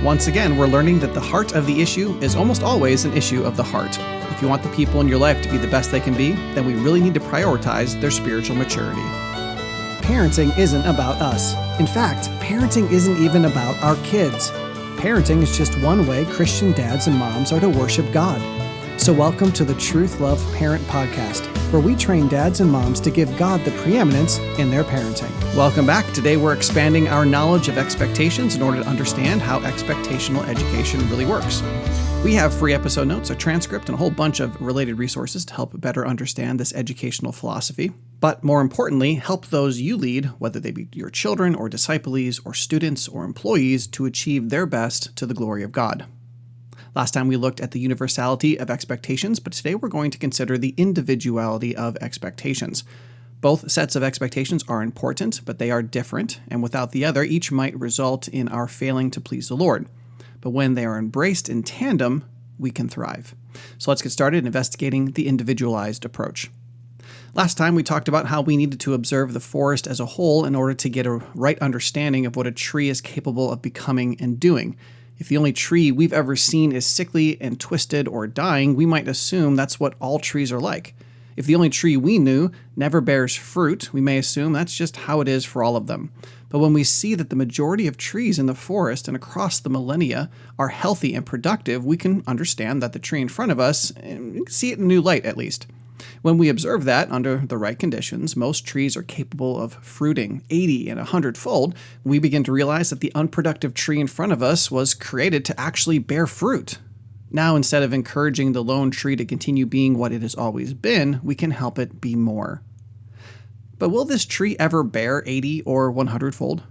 Once again, we're learning that the heart of the issue is almost always an issue of the heart. If you want the people in your life to be the best they can be, then we really need to prioritize their spiritual maturity. Parenting isn't about us. In fact, parenting isn't even about our kids. Parenting is just one way Christian dads and moms are to worship God. So welcome to the Truth.Love.Parent podcast, where we train dads and moms to give God the preeminence in their parenting. Welcome back. Today we're expanding our knowledge of expectations in order to understand how expectational education really works. We have free episode notes, a transcript, and a whole bunch of related resources to help better understand this educational philosophy. But more importantly, help those you lead, whether they be your children or disciples or students or employees, to achieve their best to the glory of God. Last time we looked at the universality of expectations, but today we're going to consider the individuality of expectations. Both sets of expectations are important, but they are different, and without the other, each might result in our failing to please the Lord. But when they are embraced in tandem, we can thrive. So let's get started investigating the individualized approach. Last time we talked about how we needed to observe the forest as a whole in order to get a right understanding of what a tree is capable of becoming and doing. If the only tree we've ever seen is sickly and twisted or dying, we might assume that's what all trees are like. If the only tree we knew never bears fruit, we may assume that's just how it is for all of them. But when we see that the majority of trees in the forest and across the millennia are healthy and productive, we can understand that the tree in front of us, see it in a new light at least. When we observe that, under the right conditions, most trees are capable of fruiting 80 and 100-fold, we begin to realize that the unproductive tree in front of us was created to actually bear fruit. Now, instead of encouraging the lone tree to continue being what it has always been, we can help it be more. But will this tree ever bear 80 or 100-fold?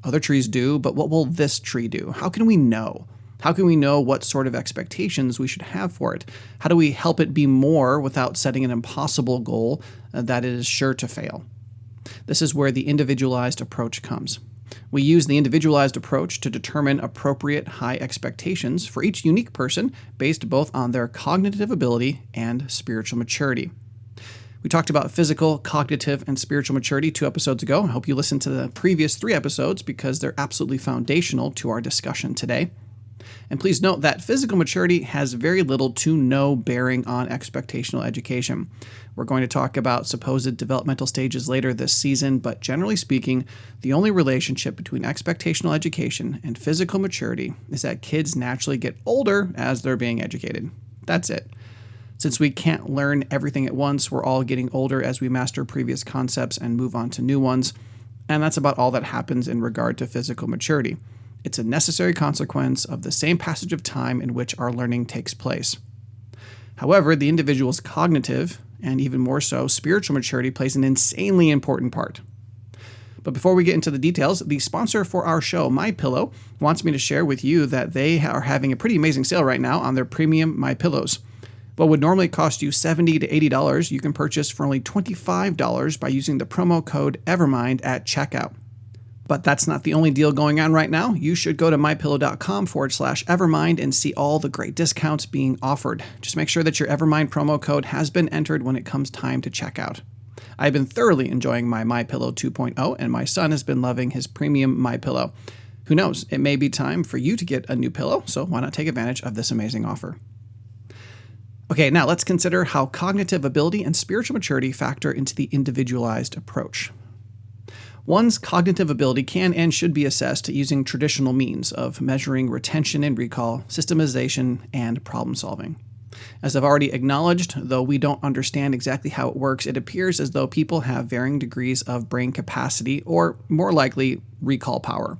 Other trees do, but what will this tree do? How can we know? How can we know what sort of expectations we should have for it? How do we help it be more without setting an impossible goal that it is sure to fail? This is where the individualized approach comes. We use the individualized approach to determine appropriate high expectations for each unique person based both on their cognitive ability and spiritual maturity. We talked about physical, cognitive, and spiritual maturity 2 episodes ago. I hope you listened to the previous 3 episodes because they're absolutely foundational to our discussion today. And please note that physical maturity has very little to no bearing on expectational education. We're going to talk about supposed developmental stages later this season, but generally speaking, the only relationship between expectational education and physical maturity is that kids naturally get older as they're being educated. That's it. Since we can't learn everything at once, we're all getting older as we master previous concepts and move on to new ones, and that's about all that happens in regard to physical maturity. It's a necessary consequence of the same passage of time in which our learning takes place. However, the individual's cognitive, and even more so, spiritual maturity plays an insanely important part. But before we get into the details, the sponsor for our show, MyPillow, wants me to share with you that they are having a pretty amazing sale right now on their premium MyPillows. What would normally cost you $70 to $80, you can purchase for only $25 by using the promo code Evermind at checkout. But that's not the only deal going on right now. You should go to mypillow.com/Evermind and see all the great discounts being offered. Just make sure that your Evermind promo code has been entered when it comes time to check out. I've been thoroughly enjoying my MyPillow 2.0, and my son has been loving his premium MyPillow. Who knows, it may be time for you to get a new pillow, so why not take advantage of this amazing offer? Okay, now let's consider how cognitive ability and spiritual maturity factor into the individualized approach. One's cognitive ability can and should be assessed using traditional means of measuring retention and recall, systemization, and problem solving. As I've already acknowledged, though we don't understand exactly how it works, it appears as though people have varying degrees of brain capacity, or more likely, recall power.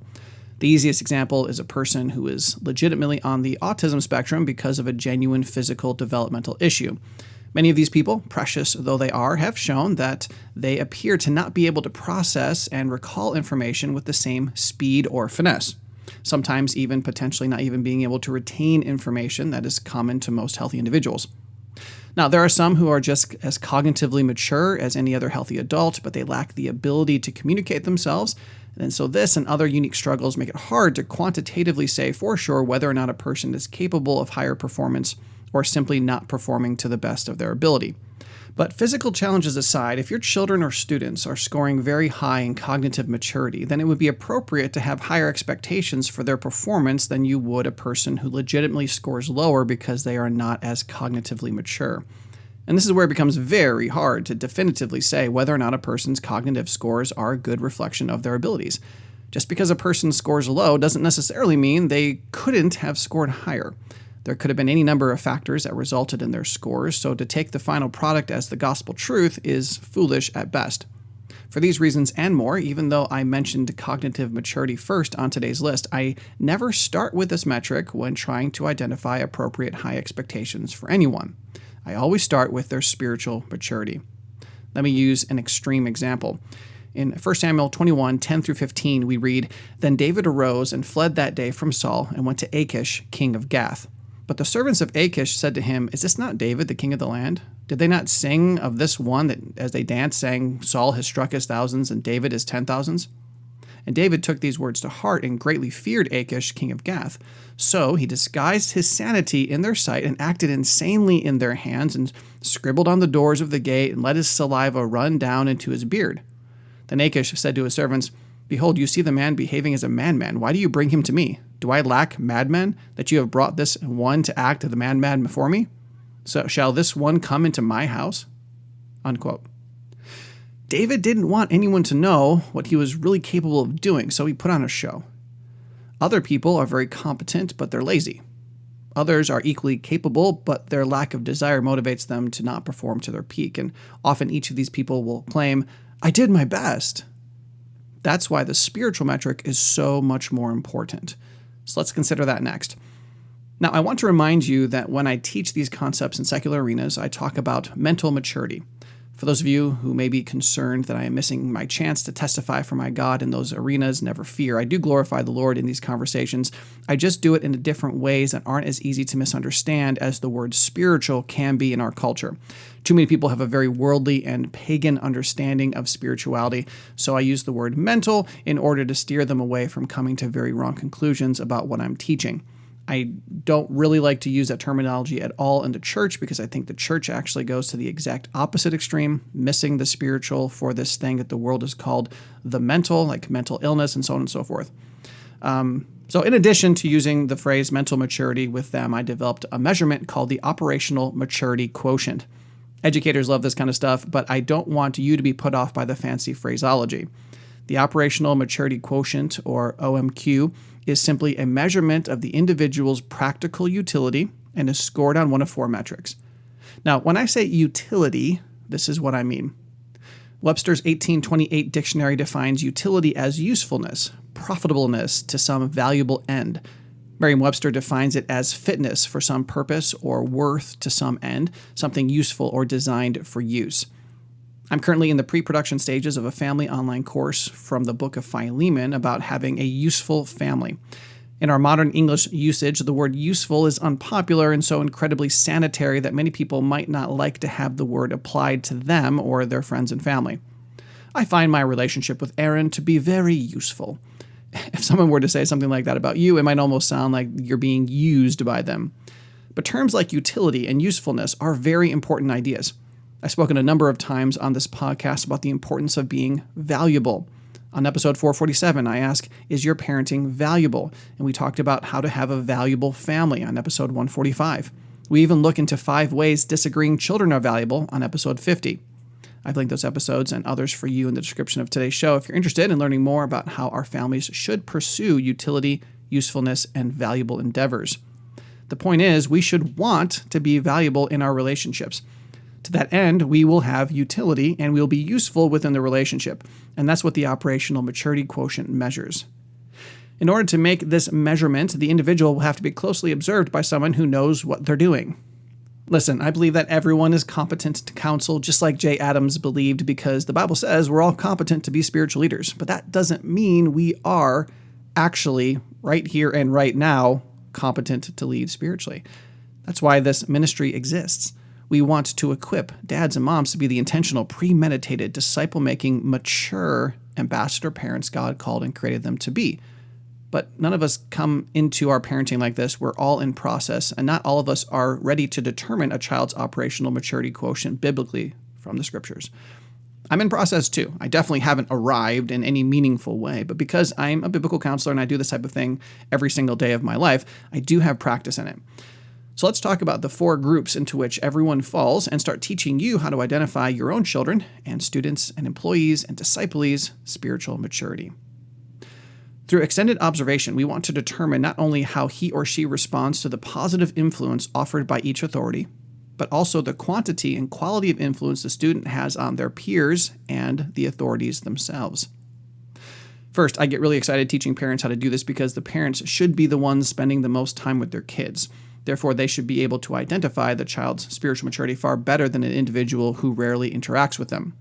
The easiest example is a person who is legitimately on the autism spectrum because of a genuine physical developmental issue. Many of these people, precious though they are, have shown that they appear to not be able to process and recall information with the same speed or finesse. Sometimes even potentially not even being able to retain information that is common to most healthy individuals. Now, there are some who are just as cognitively mature as any other healthy adult, but they lack the ability to communicate themselves. And so this and other unique struggles make it hard to quantitatively say for sure whether or not a person is capable of higher performance or simply not performing to the best of their ability. But physical challenges aside, if your children or students are scoring very high in cognitive maturity, then it would be appropriate to have higher expectations for their performance than you would a person who legitimately scores lower because they are not as cognitively mature. And this is where it becomes very hard to definitively say whether or not a person's cognitive scores are a good reflection of their abilities. Just because a person scores low doesn't necessarily mean they couldn't have scored higher. There could have been any number of factors that resulted in their scores, so to take the final product as the gospel truth is foolish at best. For these reasons and more, even though I mentioned cognitive maturity first on today's list, I never start with this metric when trying to identify appropriate high expectations for anyone. I always start with their spiritual maturity. Let me use an extreme example. In 1 Samuel 21, 10 through 15, we read, "Then David arose and fled that day from Saul and went to Achish, king of Gath. But the servants of Achish said to him, 'Is this not David, the king of the land? Did they not sing of this one that as they danced, saying, Saul has struck his thousands and David his 10,000s?' And David took these words to heart and greatly feared Achish, king of Gath. So he disguised his sanity in their sight and acted insanely in their hands and scribbled on the doors of the gate and let his saliva run down into his beard. Then Achish said to his servants, 'Behold, you see the man behaving as a madman. Why do you bring him to me? Do I lack madmen, that you have brought this one to act the madman before me? So shall this one come into my house?'" Unquote. David didn't want anyone to know what he was really capable of doing, so he put on a show. Other people are very competent, but they're lazy. Others are equally capable, but their lack of desire motivates them to not perform to their peak, and often each of these people will claim, "I did my best." That's why the spiritual metric is so much more important. So let's consider that next. Now, I want to remind you that when I teach these concepts in secular arenas, I talk about mental maturity. For those of you who may be concerned that I am missing my chance to testify for my God in those arenas, never fear. I do glorify the Lord in these conversations. I just do it in different ways that aren't as easy to misunderstand as the word spiritual can be in our culture. Too many people have a very worldly and pagan understanding of spirituality, so I use the word mental in order to steer them away from coming to very wrong conclusions about what I'm teaching. I don't really like to use that terminology at all in the church because I think the church actually goes to the exact opposite extreme, missing the spiritual for this thing that the world is called the mental, like mental illness and so on and so forth. So in addition to using the phrase mental maturity with them, I developed a measurement called the Operational Maturity Quotient. Educators love this kind of stuff, but I don't want you to be put off by the fancy phraseology. The Operational Maturity Quotient, or OMQ, is simply a measurement of the individual's practical utility and is scored on one of four metrics. Now, when I say utility, this is what I mean. Webster's 1828 dictionary defines utility as usefulness, profitableness to some valuable end. Merriam-Webster defines it as fitness for some purpose or worth to some end, something useful or designed for use. I'm currently in the pre-production stages of a family online course from the book of Philemon about having a useful family. In our modern English usage, the word useful is unpopular and so incredibly sanitary that many people might not like to have the word applied to them or their friends and family. I find my relationship with Aaron to be very useful. If someone were to say something like that about you, it might almost sound like you're being used by them. But terms like utility and usefulness are very important ideas. I've spoken a number of times on this podcast about the importance of being valuable. On episode 447, I ask, is your parenting valuable? And we talked about how to have a valuable family on episode 145. We even look into 5 ways disagreeing children are valuable on episode 50. I've linked those episodes and others for you in the description of today's show if you're interested in learning more about how our families should pursue utility, usefulness, and valuable endeavors. The point is, we should want to be valuable in our relationships. To that end, we will have utility and we'll be useful within the relationship. And that's what the Operational Maturity Quotient measures. In order to make this measurement, the individual will have to be closely observed by someone who knows what they're doing. Listen, I believe that everyone is competent to counsel, just like Jay Adams believed, because the Bible says we're all competent to be spiritual leaders. But that doesn't mean we are actually, right here and right now, competent to lead spiritually. That's why this ministry exists. We want to equip dads and moms to be the intentional, premeditated, disciple-making, mature ambassador parents God called and created them to be. But none of us come into our parenting like this. We're all in process, and not all of us are ready to determine a child's operational maturity quotient biblically from the scriptures. I'm in process too. I definitely haven't arrived in any meaningful way, but because I'm a biblical counselor and I do this type of thing every single day of my life, I do have practice in it. So let's talk about the 4 groups into which everyone falls and start teaching you how to identify your own children and students and employees and disciplees' spiritual maturity. Through extended observation, we want to determine not only how he or she responds to the positive influence offered by each authority, but also the quantity and quality of influence the student has on their peers and the authorities themselves. First, I get really excited teaching parents how to do this because the parents should be the ones spending the most time with their kids. Therefore, they should be able to identify the child's spiritual maturity far better than an individual who rarely interacts with them.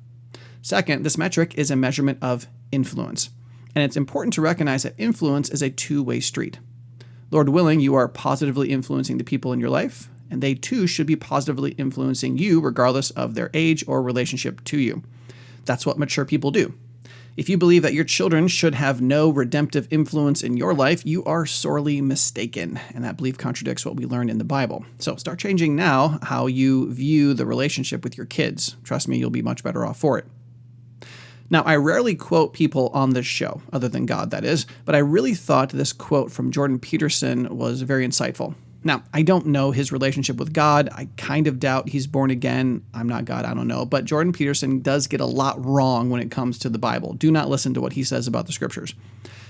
Second, this metric is a measurement of influence. And it's important to recognize that influence is a two-way street. Lord willing, you are positively influencing the people in your life, and they too should be positively influencing you regardless of their age or relationship to you. That's what mature people do. If you believe that your children should have no redemptive influence in your life, you are sorely mistaken, and that belief contradicts what we learn in the Bible. So start changing now how you view the relationship with your kids. Trust me, you'll be much better off for it. Now, I rarely quote people on this show, other than God, that is, but I really thought this quote from Jordan Peterson was very insightful. Now, I don't know his relationship with God. I kind of doubt he's born again. I'm not God, I don't know. But Jordan Peterson does get a lot wrong when it comes to the Bible. Do not listen to what he says about the scriptures.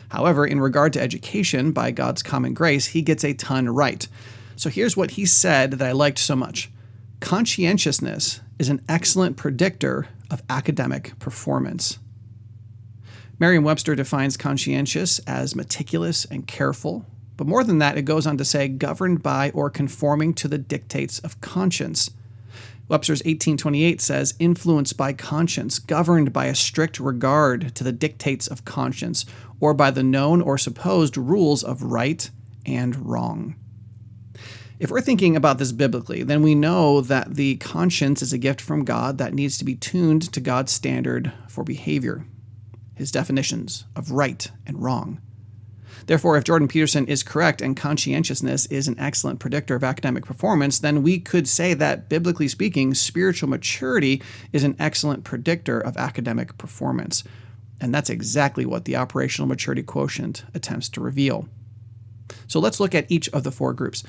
However, in regard to education, by God's common grace, he gets a ton right. So here's what he said that I liked so much. Conscientiousness is an excellent predictor of academic performance. Merriam-Webster defines conscientious as meticulous and careful. But more than that, it goes on to say governed by or conforming to the dictates of conscience. Webster's 1828 says influenced by conscience, governed by a strict regard to the dictates of conscience, or by the known or supposed rules of right and wrong. If we're thinking about this biblically, then we know that the conscience is a gift from God that needs to be tuned to God's standard for behavior, his definitions of right and wrong. Therefore, if Jordan Peterson is correct and conscientiousness is an excellent predictor of academic performance, then we could say that, biblically speaking, spiritual maturity is an excellent predictor of academic performance. And that's exactly what the operational maturity quotient attempts to reveal. So let's look at each of the 4 groups.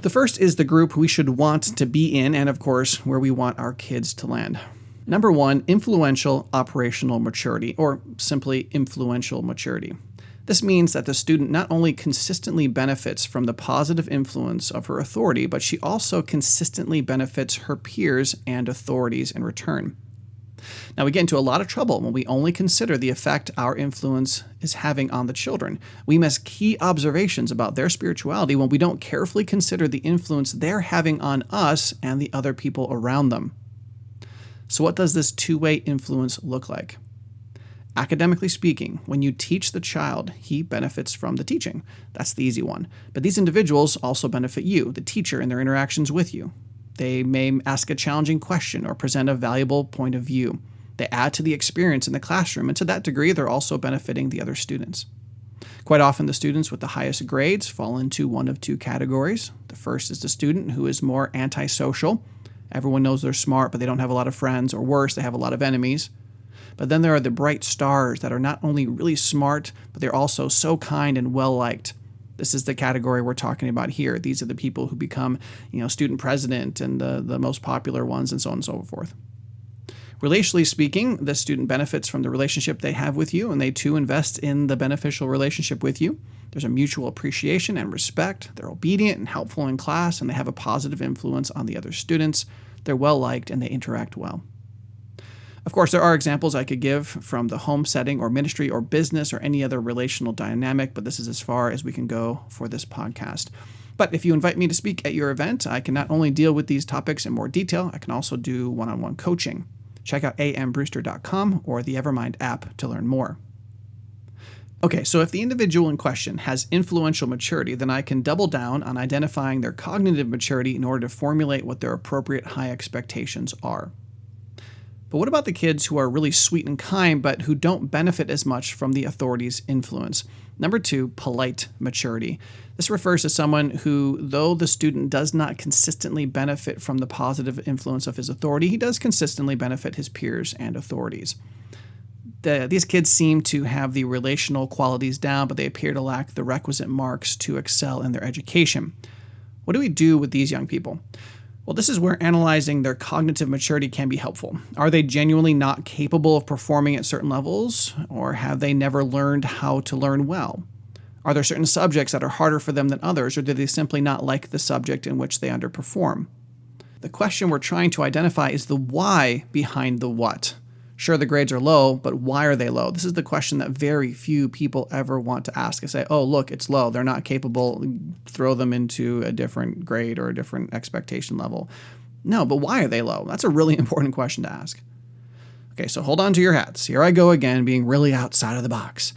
The first is the group we should want to be in, and of course, where we want our kids to land. Number 1, influential operational maturity, or simply influential maturity. This means that the student not only consistently benefits from the positive influence of her authority, but she also consistently benefits her peers and authorities in return. Now, we get into a lot of trouble when we only consider the effect our influence is having on the children. We miss key observations about their spirituality when we don't carefully consider the influence they're having on us and the other people around them. So what does this two-way influence look like? Academically speaking, when you teach the child, he benefits from the teaching. That's the easy one. But these individuals also benefit you, the teacher, in their interactions with you. They may ask a challenging question or present a valuable point of view. They add to the experience in the classroom, and to that degree, they're also benefiting the other students. Quite often, the students with the highest grades fall into one of 2 categories. The first is the student who is more antisocial. Everyone knows they're smart, but they don't have a lot of friends, or worse, they have a lot of enemies. But then there are the bright stars that are not only really smart, but they're also so kind and well-liked. This is the category we're talking about here. These are the people who become, student president and the most popular ones and so on and so forth. Relationally speaking, the student benefits from the relationship they have with you, and they too invest in the beneficial relationship with you. There's a mutual appreciation and respect. They're obedient and helpful in class, and they have a positive influence on the other students. They're well-liked, and they interact well. Of course, there are examples I could give from the home setting or ministry or business or any other relational dynamic, but this is as far as we can go for this podcast. But if you invite me to speak at your event, I can not only deal with these topics in more detail, I can also do one-on-one coaching. Check out AMBrewster.com or the Evermind app to learn more. Okay, so if the individual in question has influential maturity, then I can double down on identifying their cognitive maturity in order to formulate what their appropriate high expectations are. But what about the kids who are really sweet and kind, but who don't benefit as much from the authority's influence? Number 2, polite maturity. This refers to someone who, though the student does not consistently benefit from the positive influence of his authority, he does consistently benefit his peers and authorities. These kids seem to have the relational qualities down, but they appear to lack the requisite marks to excel in their education. What do we do with these young people? Well, this is where analyzing their cognitive maturity can be helpful. Are they genuinely not capable of performing at certain levels, or have they never learned how to learn well? Are there certain subjects that are harder for them than others, or do they simply not like the subject in which they underperform? The question we're trying to identify is the why behind the what. Sure, the grades are low, but why are they low? This is the question that very few people ever want to ask. They say, oh, look, it's low. They're not capable. Throw them into a different grade or a different expectation level. No, but why are they low? That's a really important question to ask. Okay, so hold on to your hats. Here I go again, being really outside of the box.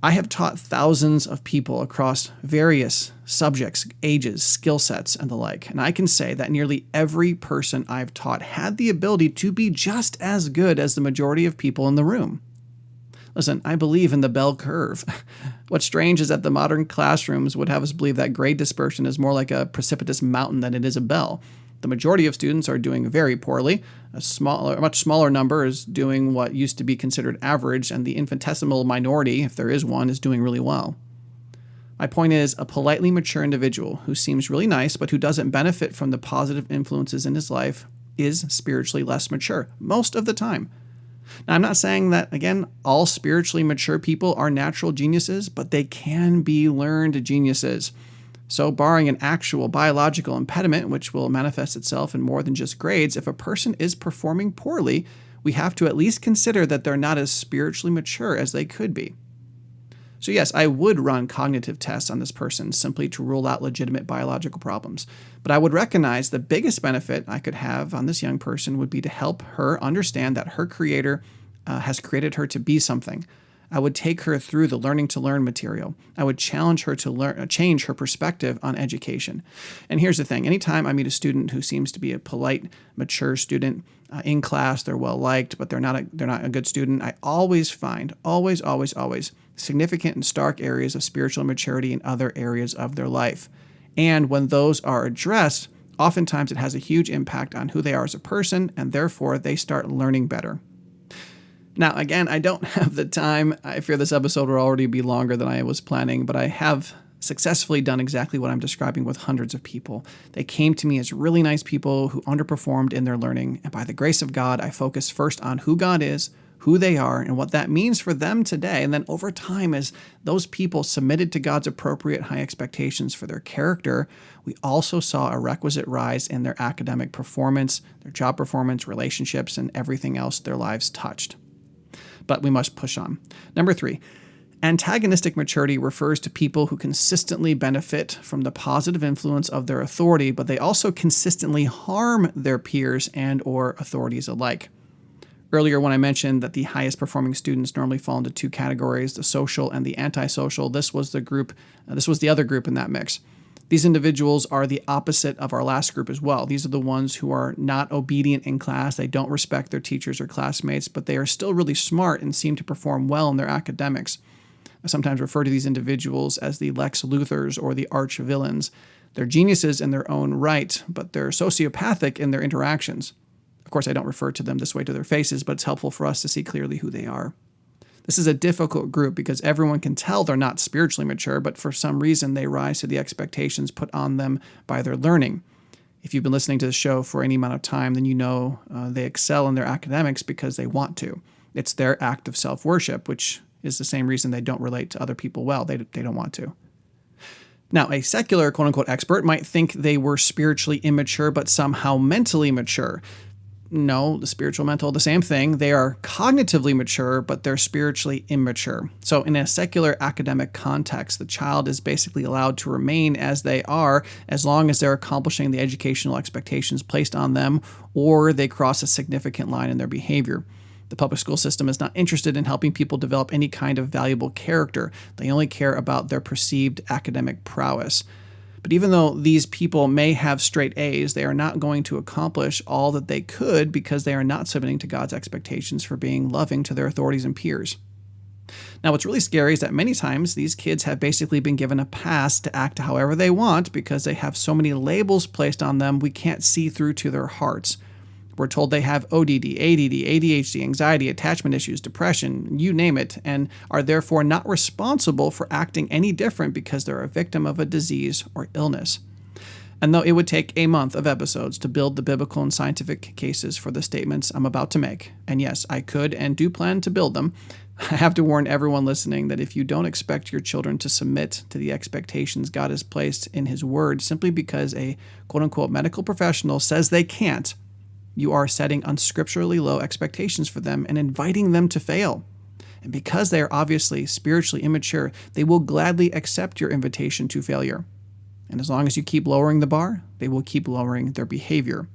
I have taught thousands of people across various subjects, ages, skill sets, and the like, and I can say that nearly every person I've taught had the ability to be just as good as the majority of people in the room. Listen, I believe in the bell curve. What's strange is that the modern classrooms would have us believe that grade dispersion is more like a precipitous mountain than it is a bell. The majority of students are doing very poorly. A much smaller number is doing what used to be considered average, and the infinitesimal minority, if there is one, is doing really well. My point is, a politely mature individual who seems really nice but who doesn't benefit from the positive influences in his life is spiritually less mature, most of the time. Now, I'm not saying that, again, all spiritually mature people are natural geniuses, but they can be learned geniuses. So, barring an actual biological impediment, which will manifest itself in more than just grades, if a person is performing poorly, we have to at least consider that they're not as spiritually mature as they could be. So yes, I would run cognitive tests on this person simply to rule out legitimate biological problems. But I would recognize the biggest benefit I could have on this young person would be to help her understand that her creator has created her to be something. I would take her through the learning to learn material. I would challenge her to change her perspective on education. And here's the thing. Anytime I meet a student who seems to be a polite, mature student in class, they're well liked, but they're not a good student, I always find, always, significant and stark areas of spiritual immaturity in other areas of their life. And when those are addressed, oftentimes it has a huge impact on who they are as a person, and therefore they start learning better. Now, again, I don't have the time. I fear this episode will already be longer than I was planning, but I have successfully done exactly what I'm describing with hundreds of people. They came to me as really nice people who underperformed in their learning, and by the grace of God, I focus first on who God is, who they are, and what that means for them today. And then over time, as those people submitted to God's appropriate high expectations for their character, we also saw a requisite rise in their academic performance, their job performance, relationships, and everything else their lives touched. But we must push on. Number 3, antagonistic maturity refers to people who consistently benefit from the positive influence of their authority, but they also consistently harm their peers and or authorities alike. Earlier, when I mentioned that the highest performing students normally fall into 2 categories, the social and the antisocial, this was the other group in that mix. These individuals are the opposite of our last group as well. These are the ones who are not obedient in class. They don't respect their teachers or classmates, but they are still really smart and seem to perform well in their academics. I sometimes refer to these individuals as the Lex Luthors or the arch villains. They're geniuses in their own right, but they're sociopathic in their interactions. Of course, I don't refer to them this way to their faces, but it's helpful for us to see clearly who they are. This is a difficult group because everyone can tell they're not spiritually mature, but for some reason they rise to the expectations put on them by their learning. If you've been listening to the show for any amount of time, then you know they excel in their academics because they want to. It's their act of self-worship, which is the same reason they don't relate to other people well. They don't want to. Now, a secular quote-unquote expert might think they were spiritually immature but somehow mentally mature. No, the spiritual, mental, the same thing. They are cognitively mature, but they're spiritually immature. So in a secular academic context, the child is basically allowed to remain as they are as long as they're accomplishing the educational expectations placed on them or they cross a significant line in their behavior. The public school system is not interested in helping people develop any kind of valuable character. They only care about their perceived academic prowess. But even though these people may have straight A's, they are not going to accomplish all that they could because they are not submitting to God's expectations for being loving to their authorities and peers. Now, what's really scary is that many times these kids have basically been given a pass to act however they want because they have so many labels placed on them we can't see through to their hearts. We're told they have ODD, ADD, ADHD, anxiety, attachment issues, depression, you name it, and are therefore not responsible for acting any different because they're a victim of a disease or illness. And though it would take a month of episodes to build the biblical and scientific cases for the statements I'm about to make, and yes, I could and do plan to build them, I have to warn everyone listening that if you don't expect your children to submit to the expectations God has placed in His Word simply because a quote-unquote medical professional says they can't, you are setting unscripturally low expectations for them and inviting them to fail. And because they are obviously spiritually immature, they will gladly accept your invitation to failure. And as long as you keep lowering the bar, they will keep lowering their behavior.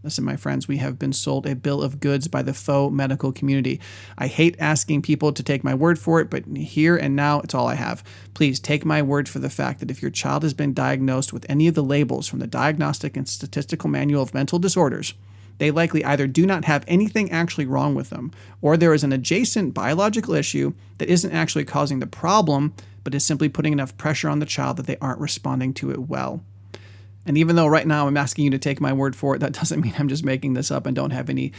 Listen, my friends, we have been sold a bill of goods by the faux medical community. I hate asking people to take my word for it, but here and now, it's all I have. Please take my word for the fact that if your child has been diagnosed with any of the labels from the Diagnostic and Statistical Manual of Mental Disorders, they likely either do not have anything actually wrong with them, or there is an adjacent biological issue that isn't actually causing the problem, but is simply putting enough pressure on the child that they aren't responding to it well. And even though right now I'm asking you to take my word for it, that doesn't mean I'm just making this up and don't have any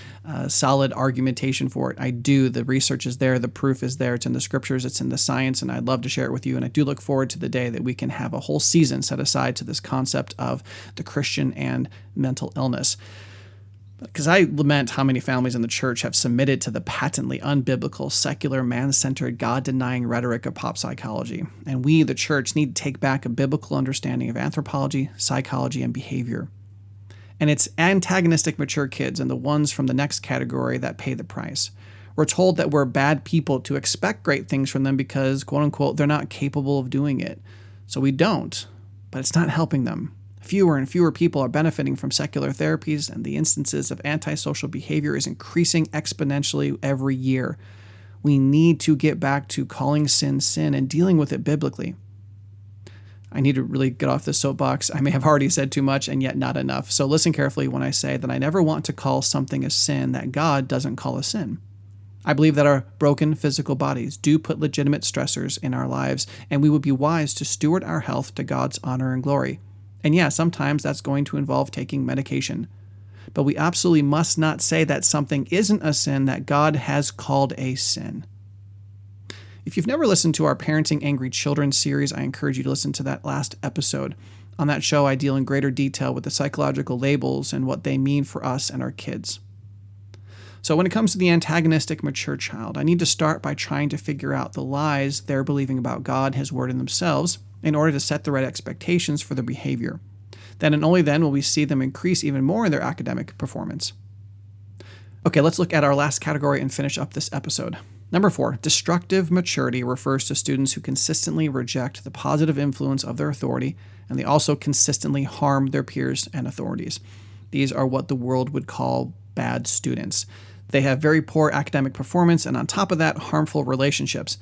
solid argumentation for it. I do. The research is there. The proof is there. It's in the scriptures. It's in the science, and I'd love to share it with you. And I do look forward to the day that we can have a whole season set aside to this concept of the Christian and mental illness. Because I lament how many families in the church have submitted to the patently unbiblical, secular, man-centered, God-denying rhetoric of pop psychology. And we, the church, need to take back a biblical understanding of anthropology, psychology, and behavior. And it's antagonistic mature kids and the ones from the next category that pay the price. We're told that we're bad people to expect great things from them because, quote-unquote, they're not capable of doing it. So we don't, but it's not helping them. Fewer and fewer people are benefiting from secular therapies, and the instances of antisocial behavior is increasing exponentially every year. We need to get back to calling sin sin and dealing with it biblically. I need to really get off this soapbox. I may have already said too much and yet not enough. So listen carefully when I say that I never want to call something a sin that God doesn't call a sin. I believe that our broken physical bodies do put legitimate stressors in our lives, and we would be wise to steward our health to God's honor and glory. And yeah, sometimes that's going to involve taking medication. But we absolutely must not say that something isn't a sin that God has called a sin. If you've never listened to our Parenting Angry Children series, I encourage you to listen to that last episode. On that show, I deal in greater detail with the psychological labels and what they mean for us and our kids. So when it comes to the antagonistic mature child, I need to start by trying to figure out the lies they're believing about God, His Word, and themselves, in order to set the right expectations for their behavior. Then and only then will we see them increase even more in their academic performance. Okay, let's look at our last category and finish up this episode. Number 4, destructive maturity refers to students who consistently reject the positive influence of their authority, and they also consistently harm their peers and authorities. These are what the world would call bad students. They have very poor academic performance, and on top of that, harmful relationships.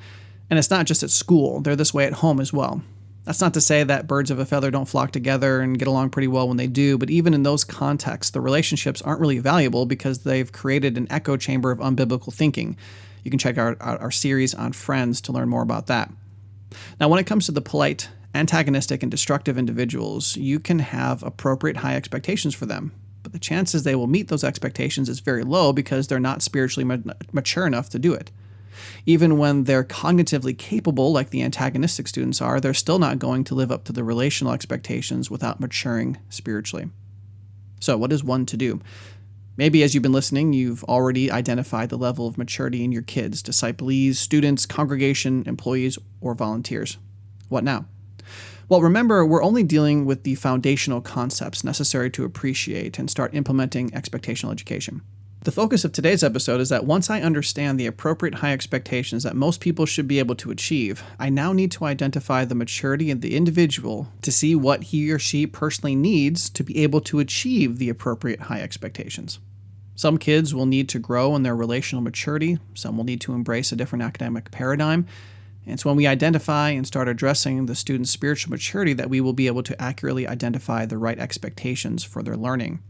And it's not just at school, they're this way at home as well. That's not to say that birds of a feather don't flock together and get along pretty well when they do, but even in those contexts, the relationships aren't really valuable because they've created an echo chamber of unbiblical thinking. You can check out our series on Friends to learn more about that. Now, when it comes to the polite, antagonistic, and destructive individuals, you can have appropriate high expectations for them, but the chances they will meet those expectations is very low because they're not spiritually mature enough to do it. Even when they're cognitively capable, like the antagonistic students are, they're still not going to live up to the relational expectations without maturing spiritually. So what is one to do? Maybe as you've been listening, you've already identified the level of maturity in your kids, disciplees, students, congregation, employees, or volunteers. What now? Well, remember, we're only dealing with the foundational concepts necessary to appreciate and start implementing expectational education. The focus of today's episode is that once I understand the appropriate high expectations that most people should be able to achieve, I now need to identify the maturity of the individual to see what he or she personally needs to be able to achieve the appropriate high expectations. Some kids will need to grow in their relational maturity, some will need to embrace a different academic paradigm, and it's when we identify and start addressing the student's spiritual maturity that we will be able to accurately identify the right expectations for their learning.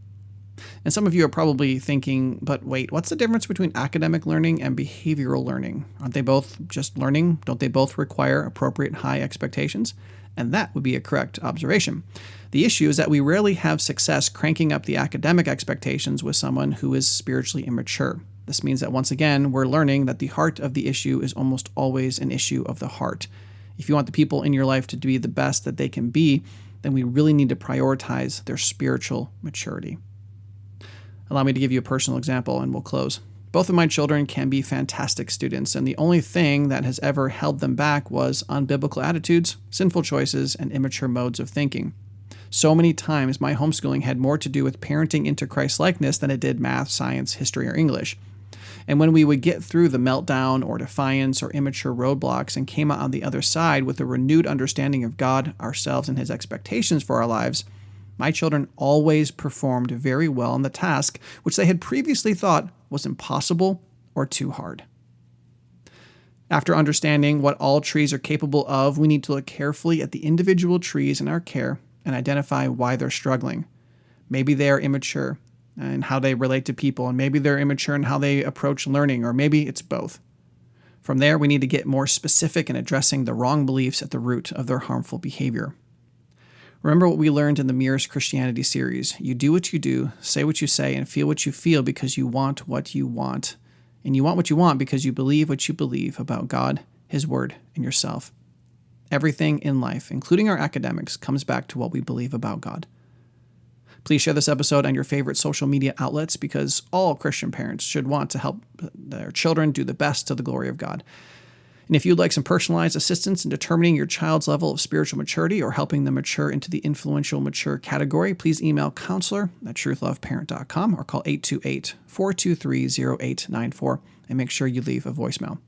And some of you are probably thinking, but wait, what's the difference between academic learning and behavioral learning? Aren't they both just learning? Don't they both require appropriate high expectations? And that would be a correct observation. The issue is that we rarely have success cranking up the academic expectations with someone who is spiritually immature. This means that once again, we're learning that the heart of the issue is almost always an issue of the heart. If you want the people in your life to be the best that they can be, then we really need to prioritize their spiritual maturity. Allow me to give you a personal example and we'll close. Both of my children can be fantastic students, and the only thing that has ever held them back was unbiblical attitudes, sinful choices, and immature modes of thinking. So many times my homeschooling had more to do with parenting into Christ-likeness than it did math, science, history, or English. And when we would get through the meltdown or defiance or immature roadblocks and came out on the other side with a renewed understanding of God, ourselves, and His expectations for our lives, my children always performed very well on the task which they had previously thought was impossible or too hard. After understanding what all trees are capable of, we need to look carefully at the individual trees in our care and identify why they're struggling. Maybe they are immature in how they relate to people, and maybe they're immature in how they approach learning, or maybe it's both. From there, we need to get more specific in addressing the wrong beliefs at the root of their harmful behavior. Remember what we learned in the Mirrors Christianity series. You do what you do, say what you say, and feel what you feel because you want what you want. And you want what you want because you believe what you believe about God, His Word, and yourself. Everything in life, including our academics, comes back to what we believe about God. Please share this episode on your favorite social media outlets because all Christian parents should want to help their children do the best to the glory of God. And if you'd like some personalized assistance in determining your child's level of spiritual maturity or helping them mature into the influential mature category, please email counselor@Truth.Love.Parent.com or call 828-423-0894 and make sure you leave a voicemail.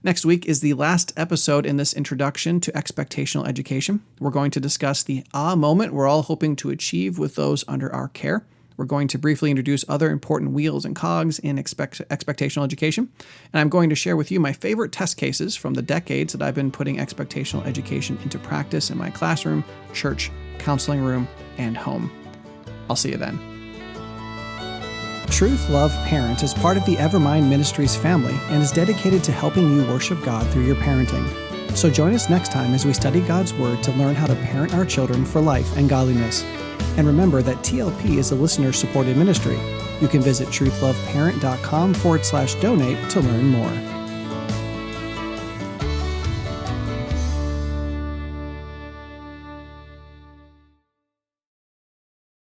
Next week is the last episode in this introduction to expectational education. We're going to discuss the moment we're all hoping to achieve with those under our care. We're going to briefly introduce other important wheels and cogs in expectational education. And I'm going to share with you my favorite test cases from the decades that I've been putting expectational education into practice in my classroom, church, counseling room, and home. I'll see you then. Truth.Love.Parent is part of the Evermind Ministries family and is dedicated to helping you worship God through your parenting. So join us next time as we study God's Word to learn how to parent our children for life and godliness. And remember that TLP is a listener-supported ministry. You can visit truth.loveparent.com/donate to learn more.